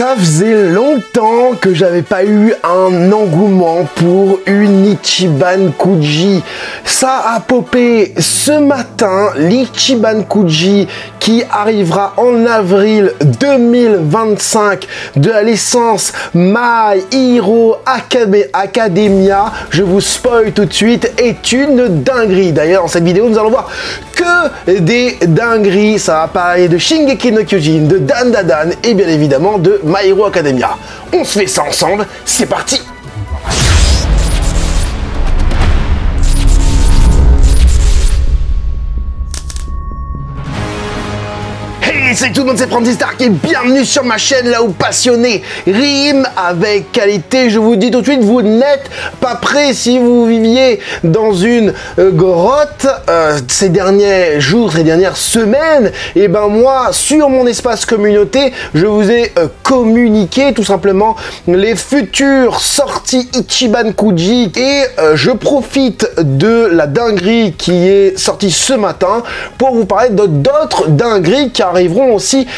Ça faisait longtemps que j'avais pas eu un engouement pour une Ichiban Kuji. Ça a popé ce matin, l'Ichiban Kuji qui arrivera en avril 2025 de la licence My Hero Academia. Je vous spoil tout de suite, est une dinguerie. D'ailleurs, dans cette vidéo, nous allons voir que des dingueries. Ça va parler de Shingeki no Kyojin, de Dandadan et bien évidemment de My Hero Academia. On se fait ça ensemble, c'est parti! Salut tout le monde, c'est Francis Stark et bienvenue sur ma chaîne là où passionné rime avec qualité. Je vous dis tout de suite, vous n'êtes pas prêts si vous viviez dans une grotte ces derniers jours, ces dernières semaines. Et ben moi, sur mon espace communauté, je vous ai communiqué tout simplement les futures sorties Ichiban Kuji et je profite de la dinguerie qui est sortie ce matin pour vous parler d'autres dingueries qui arriveront aussi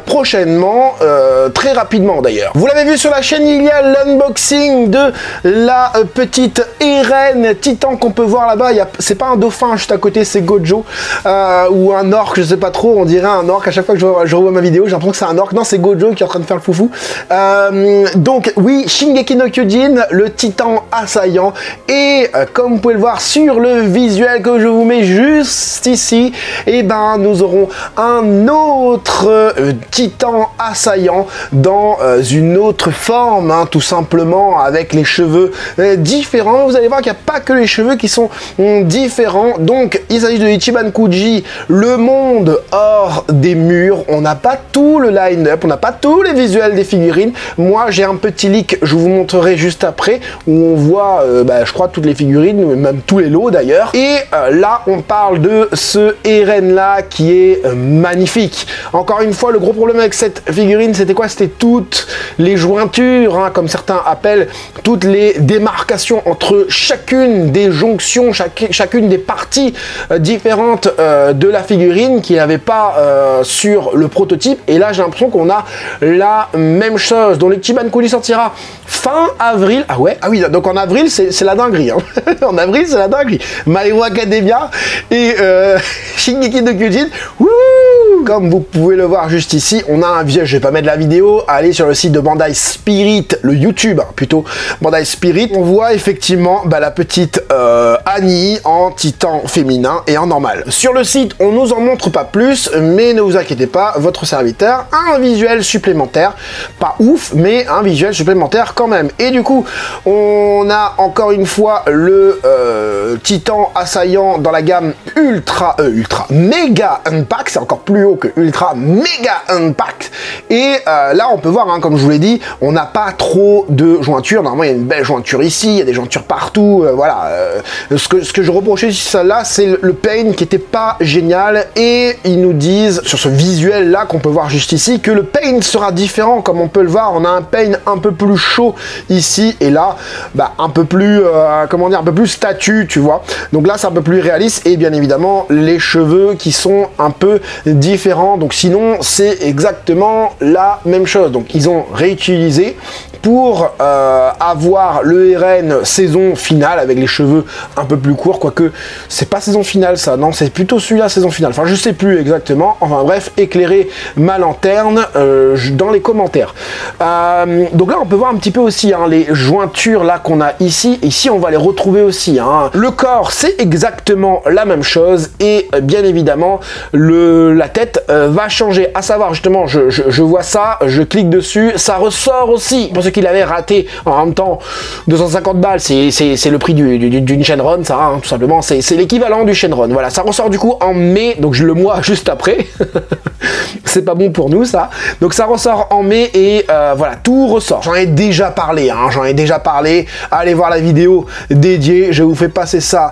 prochainement, très rapidement d'ailleurs. Vous l'avez vu sur la chaîne, il y a l'unboxing de la petite Eren Titan qu'on peut voir là-bas. C'est pas un dauphin juste à côté, c'est Gojo ou un orc, je sais pas trop, on dirait un orc. À chaque fois que je revois ma vidéo, j'ai l'impression que c'est un orc. Non, c'est Gojo qui est en train de faire le foufou. Donc oui, Shingeki no Kyojin, le titan assaillant. Et comme vous pouvez le voir sur le visuel que je vous mets juste ici, et ben nous aurons un autre titan assaillant dans une autre forme, hein, tout simplement avec les cheveux différents. Vous allez voir qu'il n'y a pas que les cheveux qui sont différents. Donc il s'agit de Ichiban Kuji, le monde hors des murs. On n'a pas tout le line-up, on n'a pas tous les visuels des figurines. Moi j'ai un petit leak, je vous montrerai juste après, où on voit je crois toutes les figurines, même tous les lots d'ailleurs. Et là on parle de ce Eren là qui est magnifique. Encore une fois, le gros problème avec cette figurine, c'était quoi? C'était toutes les jointures, hein, comme certains appellent, toutes les démarcations entre chacune des jonctions, chacune des parties différentes de la figurine qu'il n'y avait pas sur le prototype. Et là, j'ai l'impression qu'on a la même chose. Donc, l'Ichiban Kuji sortira fin avril. Ah ouais? Ah oui, donc en avril, c'est la dinguerie. Hein. En avril, c'est la dinguerie. My Hero Academia et Shingeki no Kyojin. Wouh! Comme vous pouvez le voir juste ici, on a un visuel, je vais pas mettre la vidéo, allez sur le site de Bandai Spirit, le YouTube plutôt, Bandai Spirit, on voit effectivement la petite Annie en titan féminin et en normal. Sur le site, on nous en montre pas plus, mais ne vous inquiétez pas, votre serviteur a un visuel supplémentaire, pas ouf, mais un visuel supplémentaire quand même. Et du coup, on a encore une fois le titan assaillant dans la gamme méga impact, c'est encore plus haut que ultra méga impact. Et là on peut voir, hein, comme je vous l'ai dit, on n'a pas trop de jointures. Normalement il y a une belle jointure ici, il y a des jointures partout, voilà. Ce que je reprochais sur celle-là, c'est le paint qui était pas génial, et ils nous disent sur ce visuel là qu'on peut voir juste ici que le paint sera différent. Comme on peut le voir, on a un paint un peu plus chaud ici, et là un peu plus comment dire, un peu plus statue, tu vois. Donc là c'est un peu plus réaliste, et bien évidemment les cheveux qui sont un peu différents. Donc sinon c'est exactement la même chose. Donc ils ont réutilisé pour avoir le Eren saison finale avec les cheveux un peu plus courts, quoique c'est pas saison finale ça, non, c'est plutôt celui-là saison finale, enfin je sais plus exactement. Enfin bref, éclairez ma lanterne dans les commentaires. Donc là on peut voir un petit peu aussi, hein, les jointures là qu'on a ici. Ici on va les retrouver aussi, hein. Le corps c'est exactement la même chose, et bien évidemment la tête va changer, à savoir justement je vois ça, je clique dessus, ça ressort aussi. Pour ceux qui l'avaient raté, en même temps 250 balles, c'est le prix d'une Shenron, ça, hein, tout simplement, c'est l'équivalent du Shenron. Voilà, ça ressort du coup en mai, donc le mois juste après. C'est pas bon pour nous ça. Donc ça ressort en mai, et voilà, tout ressort. J'en ai déjà parlé, hein, allez voir la vidéo dédiée, je vous fais passer ça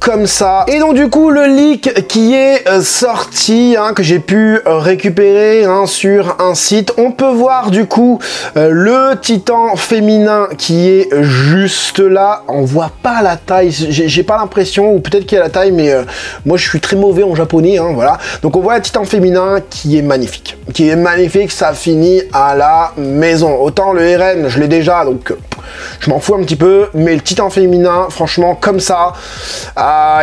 comme ça. Et donc du coup le leak qui est sorti, hein, que j'ai pu récupérer, hein, sur un site, on peut voir du coup le titan féminin qui est juste là. On voit pas la taille, j'ai pas l'impression, ou peut-être qu'il y a la taille, mais moi je suis très mauvais en japonais, hein, voilà. Donc on voit le titan féminin qui est magnifique. Ça finit à la maison. Autant le RN, je l'ai déjà, donc je m'en fous un petit peu, mais le titan féminin, franchement, comme ça,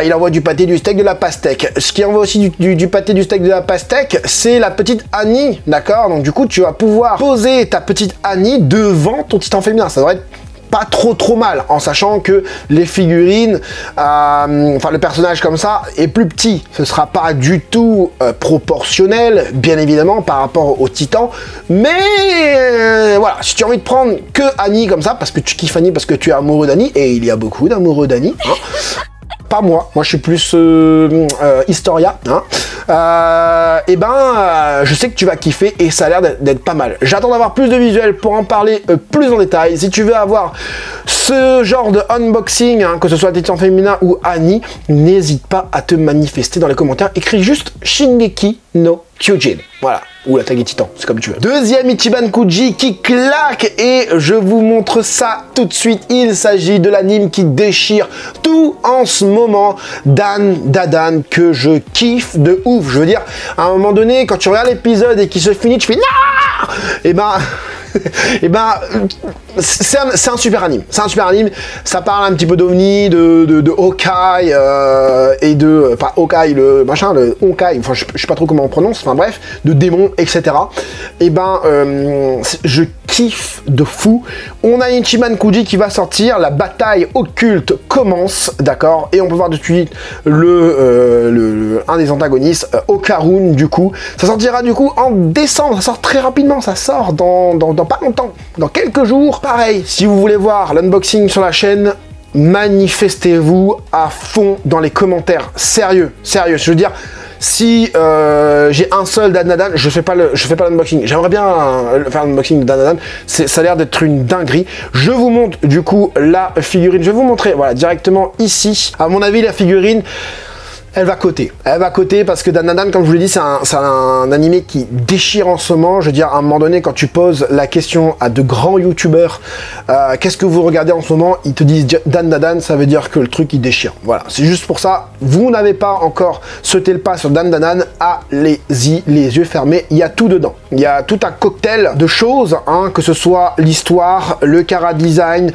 il envoie du pâté, du steak, de la pastèque. Ce qui envoie aussi du pâté, du steak, de la pastèque, c'est la petite Annie, d'accord? Donc du coup, tu vas pouvoir poser ta petite Annie devant ton titan féminin. Ça devrait être pas trop mal, en sachant que les figurines, enfin le personnage comme ça est plus petit. Ce sera pas du tout proportionnel, bien évidemment, par rapport au titan, mais voilà, si tu as envie de prendre que Annie comme ça, parce que tu kiffes Annie, parce que tu es amoureux d'Annie, et il y a beaucoup d'amoureux d'Annie, hein. Pas moi je suis plus Historia, hein. Je sais que tu vas kiffer et ça a l'air d'être pas mal. J'attends d'avoir plus de visuels pour en parler plus en détail. Si tu veux avoir ce genre de unboxing, hein, que ce soit Titan féminin ou Annie, n'hésite pas à te manifester dans les commentaires. Écris juste Shingeki no Kyojin. Voilà. Ou la tag Titan, c'est comme tu veux. Deuxième Ichiban Kuji qui claque et je vous montre ça tout de suite. Il s'agit de l'anime qui déchire tout en ce moment, Dan Dadan, que je kiffe de ouf. Je veux dire, à un moment donné, quand tu regardes l'épisode et qu'il se finit, tu fais non. Et c'est un super anime. C'est un super anime. Ça parle un petit peu d'OVNI, de Hawkeye et de... Pas Hawkeye, le machin, le Honkai. Enfin, je sais pas trop comment on prononce. Enfin bref, de démons, etc. Je kiffe de fou. On a Ichiban Kuji qui va sortir. La bataille occulte commence, d'accord. Et on peut voir de suite un des antagonistes, Okarun, du coup. Ça sortira du coup en décembre. Ça sort très rapidement. Ça sort dans pas longtemps, dans quelques jours. Pareil, si vous voulez voir l'unboxing sur la chaîne, manifestez-vous à fond dans les commentaires. Sérieux, je veux dire, si j'ai un seul Dan Dadan, je fais pas l'unboxing. J'aimerais bien faire l'unboxing de Dan Dadan. Ça a l'air d'être une dinguerie. Je vous montre du coup la figurine. Je vais vous montrer, voilà, directement ici. À mon avis, la figurine, elle va coter. Elle va coter parce que Dan Dadan, comme je vous l'ai dit, c'est un animé qui déchire en ce moment. Je veux dire, à un moment donné, quand tu poses la question à de grands youtubeurs, qu'est-ce que vous regardez en ce moment, ils te disent Dan Dadan, ça veut dire que le truc, il déchire. Voilà, c'est juste pour ça. Vous n'avez pas encore sauté le pas sur Dan Dadan, allez-y, les yeux fermés. Il y a tout dedans. Il y a tout un cocktail de choses, hein, que ce soit l'histoire, le chara design,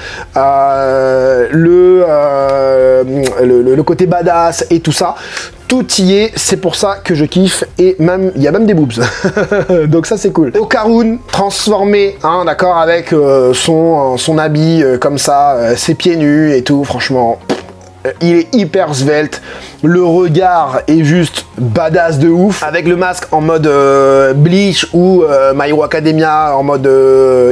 le côté badass et tout ça. Tout y est, c'est pour ça que je kiffe, et même il y a même des boobs. Donc ça c'est cool. Okarun transformé, hein, d'accord, avec son habit comme ça, ses pieds nus et tout, franchement. Il est hyper svelte, le regard est juste badass de ouf, avec le masque en mode Bleach ou My Hero Academia en mode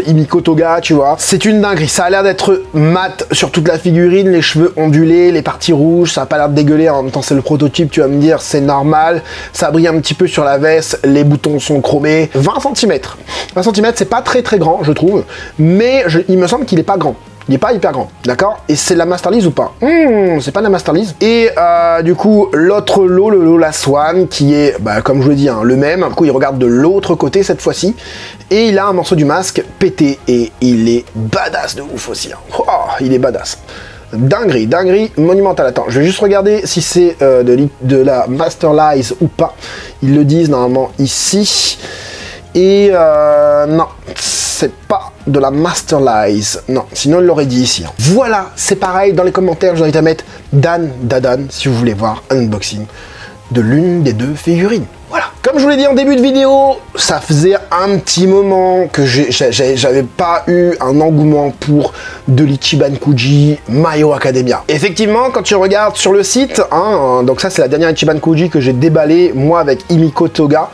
Himiko Toga, tu vois. C'est une dinguerie, ça a l'air d'être mat sur toute la figurine, les cheveux ondulés, les parties rouges, ça a pas l'air de dégueuler, en même temps c'est le prototype, tu vas me dire, c'est normal. Ça brille un petit peu sur la veste, les boutons sont chromés. 20 cm, 20 cm c'est pas très grand je trouve, mais il me semble qu'il est pas grand. Il n'est pas hyper grand, d'accord? Et c'est la Masterlise ou pas? C'est pas la Masterlise. Et du coup, l'autre lot, le lot La Swan, qui est, comme je vous l'ai dit, hein, le même. Du coup, il regarde de l'autre côté cette fois-ci. Et il a un morceau du masque pété. Et il est badass de ouf aussi. Hein. Oh, il est badass. Dinguerie monumentale. Attends, je vais juste regarder si c'est de la Masterlise ou pas. Ils le disent normalement ici. Et non, c'est pas de la Masterlise. Non, sinon il l'aurait dit ici. Hein. Voilà, c'est pareil, dans les commentaires, je vous invite à mettre Dan Dadan si vous voulez voir un unboxing de l'une des deux figurines. Voilà. Comme je vous l'ai dit en début de vidéo, ça faisait un petit moment que j'avais pas eu un engouement pour de l'Ichiban Kuji My Hero Academia. Effectivement, quand tu regardes sur le site, hein, donc ça c'est la dernière Ichiban Kuji que j'ai déballée, moi avec Himiko Toga.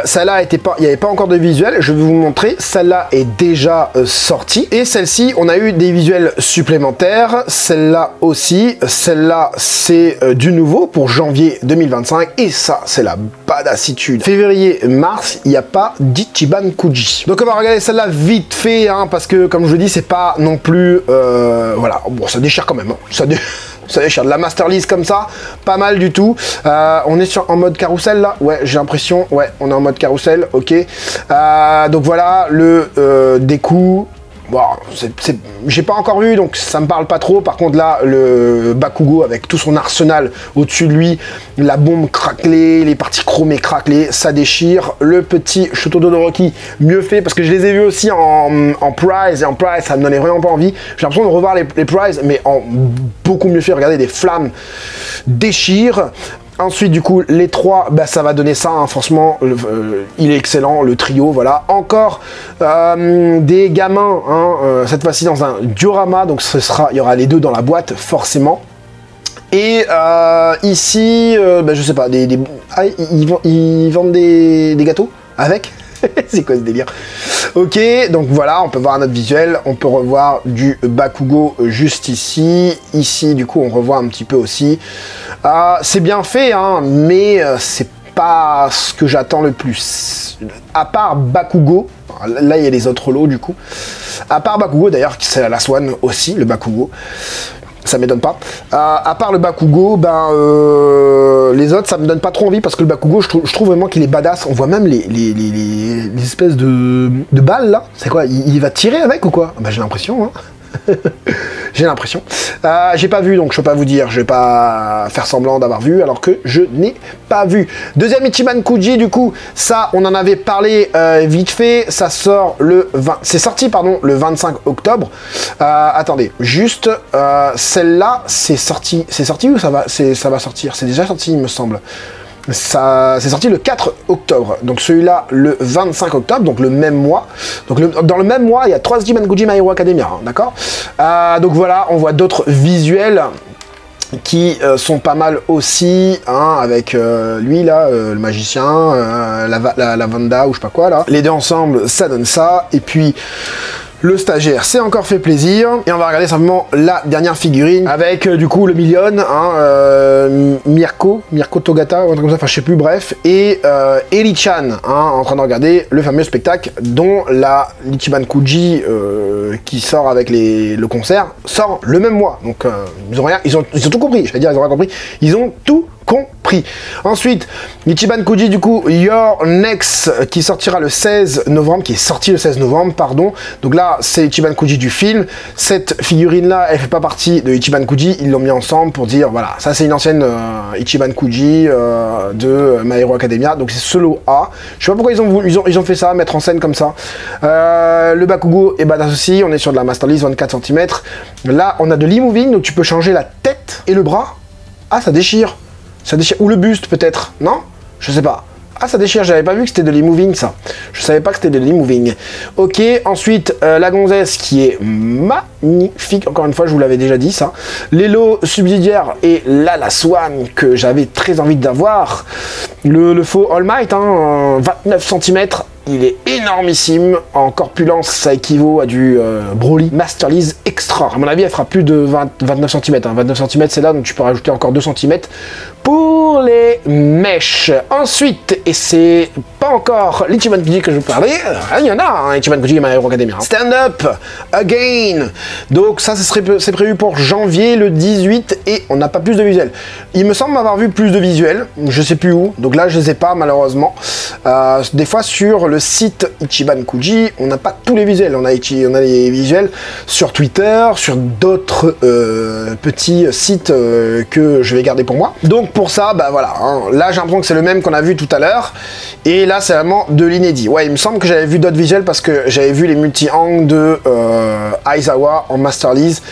Celle-là, il n'y avait pas encore de visuel, je vais vous montrer. Celle-là est déjà sortie. Et celle-ci, on a eu des visuels supplémentaires. Celle-là aussi. Celle-là, c'est du nouveau pour janvier 2025. Et ça, c'est la badassitude. Février-mars, il n'y a pas d'Ichiban Kuji. Donc on va regarder celle-là vite fait, hein, parce que comme je vous dis, c'est pas non plus... voilà, bon, ça déchire quand même. Hein. Ça déchire. De la Masterlise comme ça, pas mal du tout. On est en mode carrousel là. Ouais, j'ai l'impression. Ouais, on est en mode carrousel. Ok. Donc voilà, le découp. Bon, j'ai pas encore vu, donc ça me parle pas trop. Par contre, là, le Bakugo, avec tout son arsenal au-dessus de lui, la bombe craquelée, les parties chromées craquelées, ça déchire. Le petit Shoto Todoroki, mieux fait, parce que je les ai vus aussi en Prize, et en Prize, ça me donnait vraiment pas envie. J'ai l'impression de revoir les Prize, mais en beaucoup mieux fait. Regardez, des flammes déchirent. Ensuite, du coup, les trois, bah, ça va donner ça, hein, franchement, il est excellent, le trio, voilà. Encore des gamins, hein, cette fois-ci dans un diorama, donc il y aura les deux dans la boîte, forcément. Et ici, bah, je sais pas, ils vendent des gâteaux avec. C'est quoi ce délire? Ok, donc voilà, on peut voir un autre visuel, on peut revoir du Bakugo juste ici. Ici, du coup, on revoit un petit peu aussi. C'est bien fait, hein, mais c'est pas ce que j'attends le plus. À part Bakugo, là il y a les autres lots du coup. À part Bakugo, d'ailleurs, c'est la Swan aussi, le Bakugo. Ça m'étonne pas. À part le Bakugo, ben, les autres, ça me donne pas trop envie parce que le Bakugo, je trouve vraiment qu'il est badass. On voit même les espèces de balles là. C'est quoi, il va tirer avec ou quoi? Ben, j'ai l'impression, hein. J'ai l'impression. J'ai pas vu, donc je peux pas vous dire. Je vais pas faire semblant d'avoir vu alors que je n'ai pas vu. Deuxième Ichiban Kuji, du coup, ça, on en avait parlé vite fait. Ça sort le 20... C'est sorti, pardon, le 25 octobre. Attendez, juste, celle-là, c'est sorti ou ça va sortir? C'est déjà sorti, il me semble. Ça, c'est sorti le 4 octobre, donc celui-là le 25 octobre, donc le même mois. Donc dans le même mois, il y a 3 Ichiban Kuji My Hero Academia, hein, d'accord. Donc voilà, on voit d'autres visuels qui sont pas mal aussi, hein, avec lui là, le magicien, la Vanda ou je sais pas quoi là. Les deux ensemble, ça donne ça, et puis... Le stagiaire s'est encore fait plaisir. Et on va regarder simplement la dernière figurine avec du coup le Million, hein, Mirko Togata, ou un truc comme ça, enfin je sais plus, bref. Et Eli-chan, hein, en train de regarder le fameux spectacle dont la Ichiban Kuji qui sort avec le concert sort le même mois. Donc ils ont tout compris, je vais dire, ils ont rien compris. Ils ont tout compris. Ensuite, Ichiban Kuji, du coup, Your Next, qui sortira le 16 novembre, qui est sorti le 16 novembre, pardon. Donc là, c'est Ichiban Kuji du film. Cette figurine-là, elle fait pas partie de Ichiban Kuji. Ils l'ont mis ensemble pour dire, voilà, ça c'est une ancienne Ichiban Kuji de My Hero Academia. Donc c'est ce lot A. Je sais pas pourquoi ils ont fait ça, mettre en scène comme ça. Le Bakugo est badass aussi. On est sur de la Masterlist 24 cm. Là, on a de l'e-moving, donc tu peux changer la tête et le bras. Ah, ça déchire. Ça déchire. Ou le buste peut-être, non? Je sais pas. Ah, ça déchire, j'avais pas vu que c'était de l'e-moving ça. Je savais pas que c'était de l'e-moving. Ok, ensuite, la gonzesse qui est magnifique. Encore une fois, je vous l'avais déjà dit ça. Les lots subsidiaires et là, la Swan que j'avais très envie d'avoir. Le faux All Might, hein, 29 cm. Il est énormissime. En corpulence, ça équivaut à du Broly Masterlist Extra. À mon avis, elle fera plus de 29 cm. Hein. 29 cm, c'est là, donc tu peux rajouter encore 2 cm pour les mèches. Ensuite, et c'est pas encore l'Ichiban Kuji que je vous parlais, il y en a, hein, Ichiban Kuji My Hero Academia. Stand Up Again. Donc ça, c'est prévu pour janvier le 18 et on n'a pas plus de visuels. Il me semble m'avoir vu plus de visuels, je sais plus où. Donc là, je les ai pas malheureusement. Des fois sur le site Ichiban Kuji, on n'a pas tous les visuels. On a les visuels sur Twitter, sur d'autres petits sites que je vais garder pour moi. Donc pour ça, bah voilà, hein, là j'ai l'impression que c'est le même qu'on a vu tout à l'heure, et là c'est vraiment de l'inédit. Ouais, il me semble que j'avais vu d'autres visuels parce que j'avais vu les multi-angles de Aizawa en Masterlist,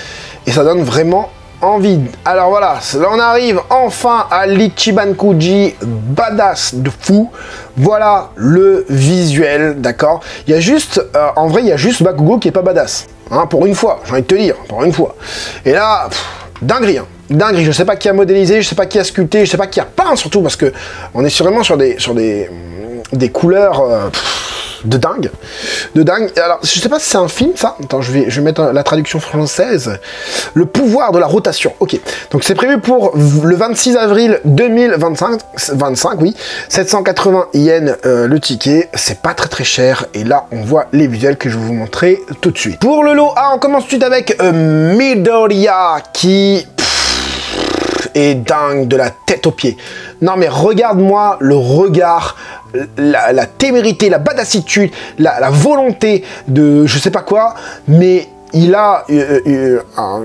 et ça donne vraiment envie. Alors voilà, là on arrive enfin à l'Ichiban Kuji badass de fou. Voilà le visuel, d'accord. Il y a juste, en vrai, il y a juste Bakugo qui est pas badass, hein, pour une fois, j'ai envie de te dire, pour une fois. Et là, dinguerie, hein. Dinguerie, je sais pas qui a modélisé, je sais pas qui a sculpté, je sais pas qui a peint surtout, parce que on est vraiment sur des couleurs de dingue. Alors, je sais pas si c'est un film, ça. Attends, je vais mettre la traduction française. Le pouvoir de la rotation. Ok. Donc, c'est prévu pour le 26 avril 2025. 25, oui. 780 yens le ticket. C'est pas très cher. Et là, on voit les visuels que je vais vous montrer tout de suite. Pour le lot A, on commence tout de suite avec Midoriya qui... est dingue de la tête aux pieds. Non mais regarde-moi le regard, la témérité, la badassitude, la volonté de je sais pas quoi, mais il a un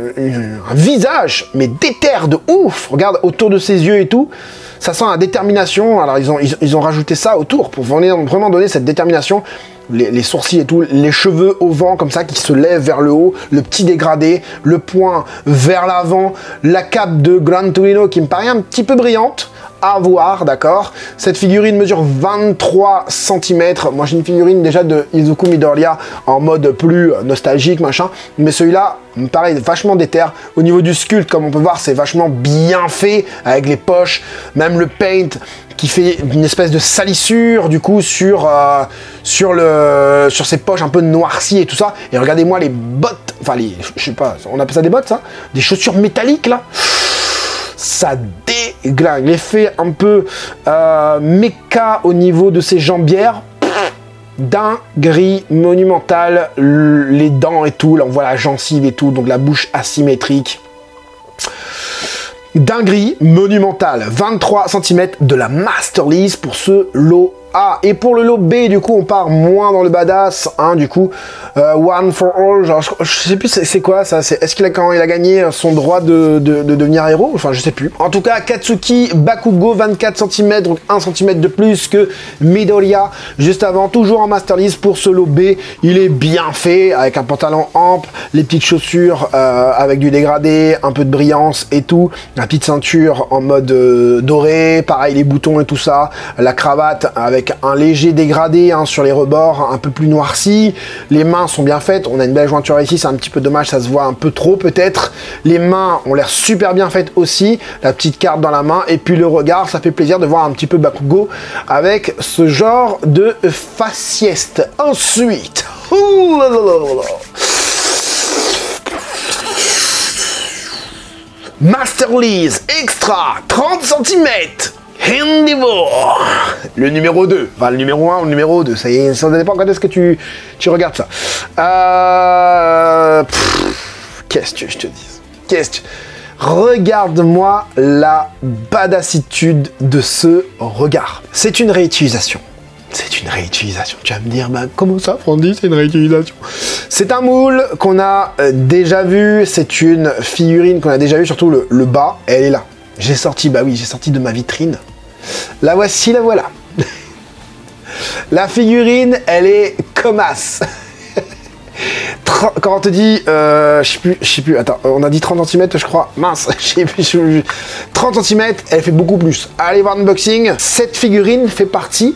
visage, mais déter de ouf. Regarde autour de ses yeux et tout. Ça sent la détermination. Alors ils ont rajouté ça autour pour vraiment donner cette détermination. Les sourcils et tout, les cheveux au vent comme ça qui se lèvent vers le haut, le petit dégradé, le poing vers l'avant, la cape de Gran Torino qui me paraît un petit peu brillante. À voir, d'accord. Cette figurine mesure 23 cm. Moi, j'ai une figurine déjà de Izuku Midoriya en mode plus nostalgique, machin. Mais celui-là me paraît vachement déter. Au niveau du sculpte, comme on peut voir, c'est vachement bien fait avec les poches, même le paint qui fait une espèce de salissure du coup sur ses poches un peu noircies et tout ça. Et regardez-moi les bottes, enfin les, je sais pas, on appelle ça des bottes ça, des chaussures métalliques là. Ça déglingue. L'effet un peu méca au niveau de ses jambières. Dinguerie monumentale. Les dents et tout. Là, on voit la gencive et tout. Donc, la bouche asymétrique. Dinguerie monumentale. 23 cm de la Master Lease pour ce lot A. Et pour le lot B, du coup, on part moins dans le badass. Hein, du coup, One for All. Genre, je sais plus c'est quoi ça. Est-ce qu'il a, quand il a gagné son droit de devenir héros? Enfin, je sais plus. En tout cas, Katsuki Bakugo, 24 cm, donc 1 cm de plus que Midoriya. Juste avant, toujours en Master Lease pour ce lot B. Il est bien fait, avec un pantalon ample, les petites chaussures avec du dégradé, un peu de brillance et tout. La petite ceinture en mode doré, pareil, les boutons et tout ça. La cravate avec un léger dégradé hein, sur les rebords, un peu plus noirci. Les mains sont bien faites, on a une belle jointure ici, c'est un petit peu dommage, ça se voit un peu trop peut-être. Les mains ont l'air super bien faites aussi, la petite carte dans la main, et puis le regard, ça fait plaisir de voir un petit peu Bakugo avec ce genre de faciès. Ensuite, Master Lease Extra 30 cm Endeavor, le numéro 2, enfin le numéro 1 ou le numéro 2, ça y est, ça dépend quand est-ce que tu regardes ça. Qu'est-ce que je te dis? Regarde-moi la badassitude de ce regard. C'est une réutilisation. C'est une réutilisation. Tu vas me dire, bah, comment ça, Frandy, c'est une réutilisation? C'est un moule qu'on a déjà vu, c'est une figurine qu'on a déjà vu, surtout le bas, elle est là. J'ai sorti, bah oui, j'ai sorti de ma vitrine. La voici, la voilà. La figurine, elle est comme as. Quand on te dit, je sais plus, attends, on a dit 30 cm, je crois. Mince, je sais plus. 30 cm, elle fait beaucoup plus. Allez voir l'unboxing. Cette figurine fait partie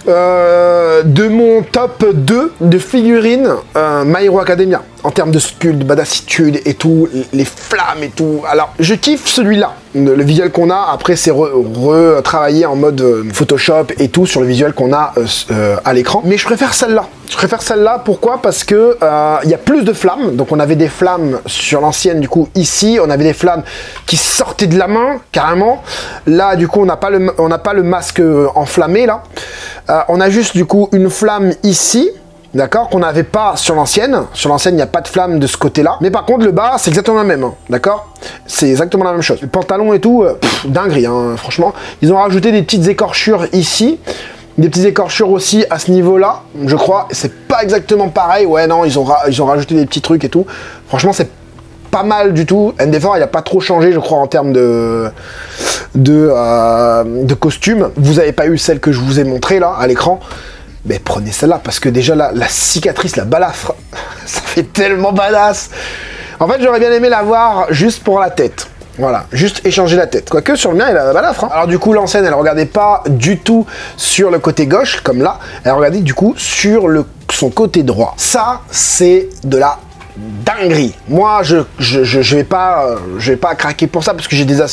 de mon top 2 de figurines My Hero Academia en termes de sculpte, de badassitude et tout, les flammes et tout. Alors je kiffe celui-là, le visuel qu'on a. Après c'est retravaillé en mode Photoshop et tout sur le visuel qu'on a à l'écran, mais je préfère celle-là. Je préfère celle-là, pourquoi? Parce que il y a plus de flammes. Donc on avait des flammes sur l'ancienne, du coup ici on avait des flammes qui sortaient de la main carrément. Là du coup on n'a pas le masque enflammé là. On a juste du coup une flamme ici, d'accord, qu'on n'avait pas sur l'ancienne. Sur l'ancienne, il n'y a pas de flamme de ce côté-là. Mais par contre, le bas, c'est exactement la même, hein, d'accord? C'est exactement la même chose. Le pantalon et tout, dinguerie, hein, franchement. Ils ont rajouté des petites écorchures ici. Des petites écorchures aussi à ce niveau-là, je crois. C'est pas exactement pareil. Ouais, non, ils ont rajouté des petits trucs et tout. Franchement, c'est pas mal du tout. Endeavor, il n'a pas trop changé, je crois, en termes de costume. Vous n'avez pas eu celle que je vous ai montrée là à l'écran, mais prenez celle-là parce que déjà la cicatrice, la balafre, ça fait tellement badass. En fait, j'aurais bien aimé l'avoir juste pour la tête. Voilà, juste échanger la tête. Quoique sur le mien, il a la balafre. Hein. Alors du coup, l'ancienne, elle regardait pas du tout sur le côté gauche, comme là. Elle regardait du coup sur son côté droit. Ça, c'est de la dinguerie. Moi, je vais pas craquer pour ça parce que j'ai déjà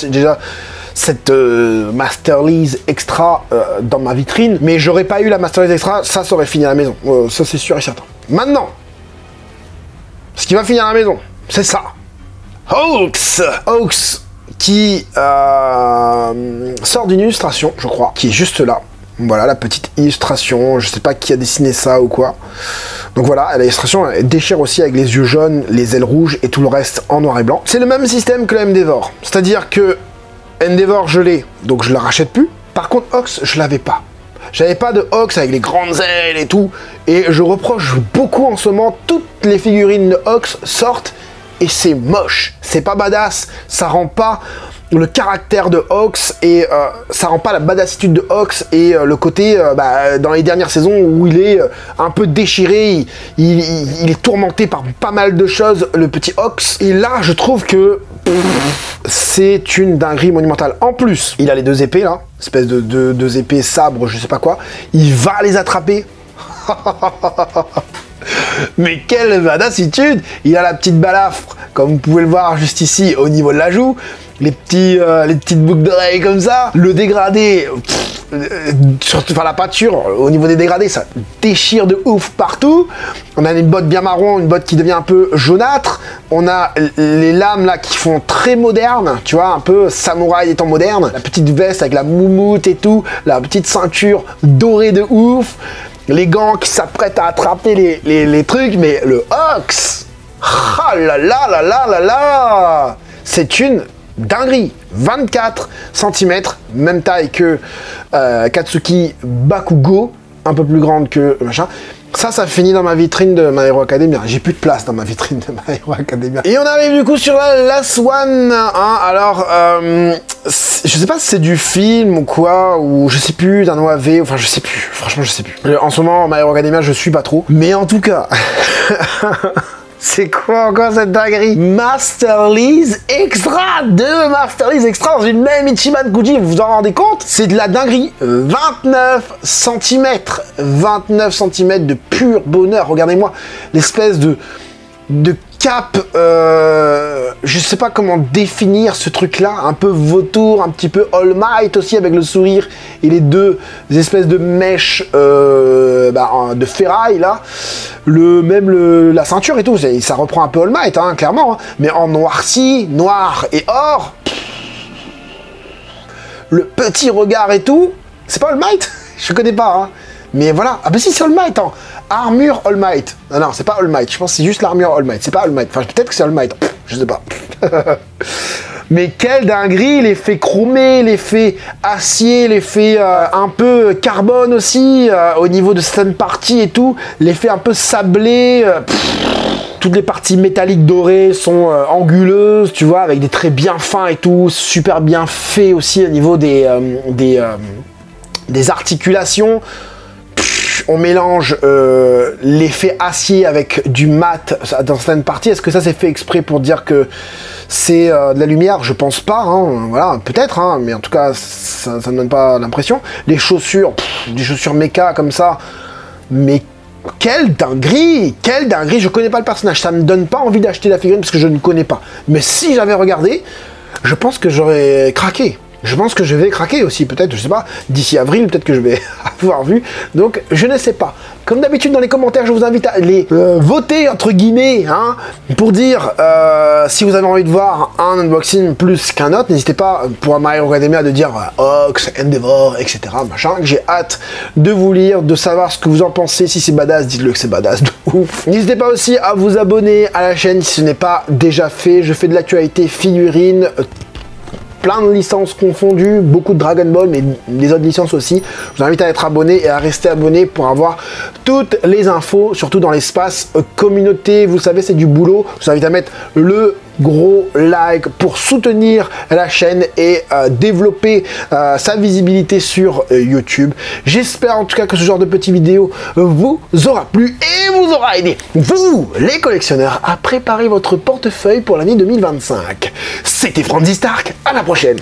cette Master Lease Extra dans ma vitrine, mais j'aurais pas eu la Master Lease Extra, ça aurait fini à la maison. Ça, c'est sûr et certain. Maintenant, ce qui va finir à la maison, c'est ça. Hawks qui sort d'une illustration, je crois, qui est juste là. Voilà la petite illustration, je sais pas qui a dessiné ça ou quoi. Donc voilà, l'illustration elle déchire aussi avec les yeux jaunes, les ailes rouges et tout le reste en noir et blanc. C'est le même système que la Endeavor, c'est-à-dire que Endeavor, je l'ai, donc je la rachète plus. Par contre, Ox, je l'avais pas. J'avais pas de Ox avec les grandes ailes et tout. Et je reproche beaucoup en ce moment, toutes les figurines de Ox sortent et c'est moche. C'est pas badass, ça rend pas le caractère de Ox et ça rend pas la badassitude de Ox et le côté dans les dernières saisons où il est un peu déchiré, il est tourmenté par pas mal de choses, le petit Ox. Et là, je trouve que c'est une dinguerie monumentale. En plus, il a les deux épées là, espèce de deux épées sabres, je sais pas quoi. Il va les attraper. Mais quelle badassitude! Il a la petite balafre, comme vous pouvez le voir juste ici au niveau de la joue, les petites boucles d'oreilles comme ça, le dégradé, surtout enfin la peinture au niveau des dégradés, ça déchire de ouf partout. On a une botte bien marron, une botte qui devient un peu jaunâtre. On a les lames là qui font très moderne, tu vois, un peu samouraï étant moderne. La petite veste avec la moumoute et tout, la petite ceinture dorée de ouf. Les gants qui s'apprêtent à attraper les trucs, mais le Ox, ah là là là là là là, c'est une dinguerie. 24 cm, même taille que Katsuki Bakugo, un peu plus grande que machin. Ça finit dans ma vitrine de My Hero Academia. J'ai plus de place dans ma vitrine de My Hero Academia. Et on arrive du coup sur la last one. Hein. Alors, je sais pas si c'est du film ou quoi, ou je sais plus, d'un OAV, enfin je sais plus. Franchement, je sais plus. En ce moment, My Hero Academia, je suis pas trop. Mais en tout cas... C'est quoi encore cette dinguerie? Masterlies Extra! 2 Masterlies Extra dans une même Ichiban Kuji, vous vous en rendez compte? C'est de la dinguerie. 29 cm. 29 cm de pur bonheur. Regardez-moi l'espèce de cap, je sais pas comment définir ce truc-là, un peu vautour, un petit peu All Might aussi avec le sourire et les deux espèces de mèches de ferraille là, la ceinture et tout, ça reprend un peu All Might, hein, clairement, hein, mais en noirci, noir et or, le petit regard et tout, c'est pas All Might? Je connais pas, hein. Mais voilà, ah bah si c'est All Might, hein. Armure All Might. Non, c'est pas All Might, je pense que c'est juste l'armure All Might, c'est pas All Might, enfin peut-être que c'est All Might, je sais pas. Mais quelle dinguerie, l'effet chromé, l'effet acier, l'effet un peu carbone aussi, au niveau de certaines parties et tout, l'effet un peu sablé, toutes les parties métalliques dorées sont anguleuses, tu vois, avec des traits bien fins et tout, super bien fait aussi au niveau des articulations. On mélange l'effet acier avec du mat dans certaines parties. Est-ce que ça c'est fait exprès pour dire que c'est de la lumière? Je pense pas, hein. Voilà, peut-être, hein, mais en tout cas ça ne donne pas l'impression. Les chaussures, des chaussures méca comme ça, mais quelle dinguerie! Quelle dinguerie! Je connais pas le personnage, ça me donne pas envie d'acheter la figurine parce que je ne connais pas. Mais si j'avais regardé, je pense que j'aurais craqué. Je pense que je vais craquer aussi, peut-être, je sais pas, d'ici avril, peut-être que je vais avoir vu. Donc, je ne sais pas. Comme d'habitude, dans les commentaires, je vous invite à les voter, entre guillemets, hein, pour dire si vous avez envie de voir un unboxing plus qu'un autre. N'hésitez pas, pour My Hero Academia, de dire Ox, Endeavor, etc. Machin. J'ai hâte de vous lire, de savoir ce que vous en pensez. Si c'est badass, dites-le que c'est badass de ouf. N'hésitez pas aussi à vous abonner à la chaîne si ce n'est pas déjà fait. Je fais de l'actualité figurine, plein de licences confondues, beaucoup de Dragon Ball, mais des autres licences aussi. Je vous invite à être abonné et à rester abonné pour avoir toutes les infos, surtout dans l'espace communauté. Vous savez, c'est du boulot. Je vous invite à mettre le gros like pour soutenir la chaîne et développer sa visibilité sur YouTube. J'espère en tout cas que ce genre de petites vidéos vous aura plu et vous aura aidé, vous les collectionneurs, à préparer votre portefeuille pour l'année 2025. C'était Franzy Stark, à la prochaine.